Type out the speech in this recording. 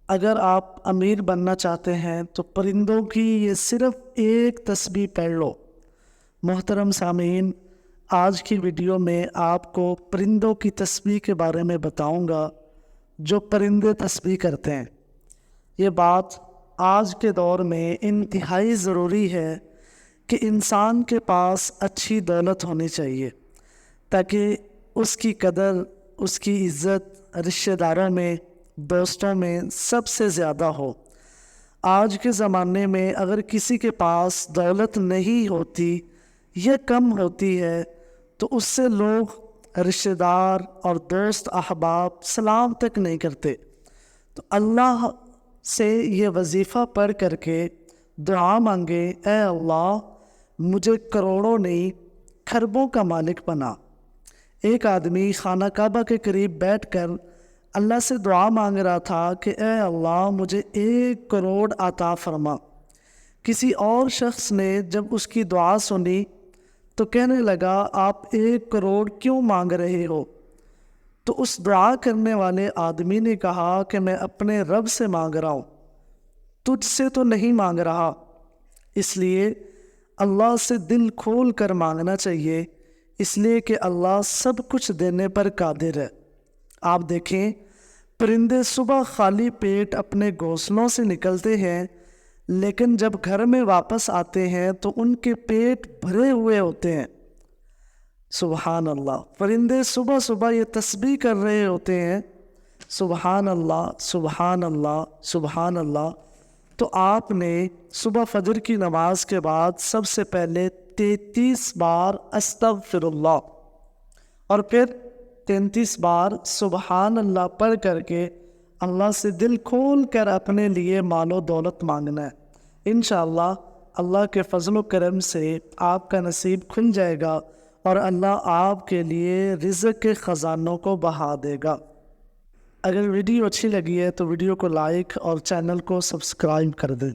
اگر آپ امیر بننا چاہتے ہیں تو پرندوں کی یہ صرف ایک تسبیح پڑھ لو۔ محترم سامعین، آج کی ویڈیو میں آپ کو پرندوں کی تسبیح کے بارے میں بتاؤں گا جو پرندے تسبیح کرتے ہیں۔ یہ بات آج کے دور میں انتہائی ضروری ہے کہ انسان کے پاس اچھی دولت ہونی چاہیے تاکہ اس کی قدر، اس کی عزت رشتہ داروں میں، دوستوں میں سب سے زیادہ ہو۔ آج کے زمانے میں اگر کسی کے پاس دولت نہیں ہوتی یا کم ہوتی ہے تو اس سے لوگ، رشتہ دار اور دوست احباب سلام تک نہیں کرتے۔ تو اللہ سے یہ وظیفہ پڑھ کر کے دعا مانگے، اے اللہ مجھے کروڑوں نہیں کھربوں کا مالک بنا۔ ایک آدمی خانہ کعبہ کے قریب بیٹھ کر اللہ سے دعا مانگ رہا تھا کہ اے اللہ مجھے 1 کروڑ عطا فرما۔ کسی اور شخص نے جب اس کی دعا سنی تو کہنے لگا، آپ 1 کروڑ کیوں مانگ رہے ہو؟ تو اس دعا کرنے والے آدمی نے کہا کہ میں اپنے رب سے مانگ رہا ہوں، تجھ سے تو نہیں مانگ رہا۔ اس لیے اللہ سے دل کھول کر مانگنا چاہیے، اس لیے کہ اللہ سب کچھ دینے پر قادر ہے۔ آپ دیکھیں، پرندے صبح خالی پیٹ اپنے گھونسلوں سے نکلتے ہیں، لیکن جب گھر میں واپس آتے ہیں تو ان کے پیٹ بھرے ہوئے ہوتے ہیں۔ سبحان اللہ، پرندے صبح صبح یہ تسبیح کر رہے ہوتے ہیں، سبحان اللہ سبحان اللہ سبحان اللہ۔ تو آپ نے صبح فجر کی نماز کے بعد سب سے پہلے 33 بار استغفر اللہ اور پھر 33 بار سبحان اللہ پڑھ کر کے اللہ سے دل کھول کر اپنے لیے مال و دولت مانگنا ہے۔ انشاءاللہ اللہ کے فضل و کرم سے آپ کا نصیب کھل جائے گا اور اللہ آپ کے لیے رزق کے خزانوں کو بہا دے گا۔ اگر ویڈیو اچھی لگی ہے تو ویڈیو کو لائک اور چینل کو سبسکرائب کر دیں۔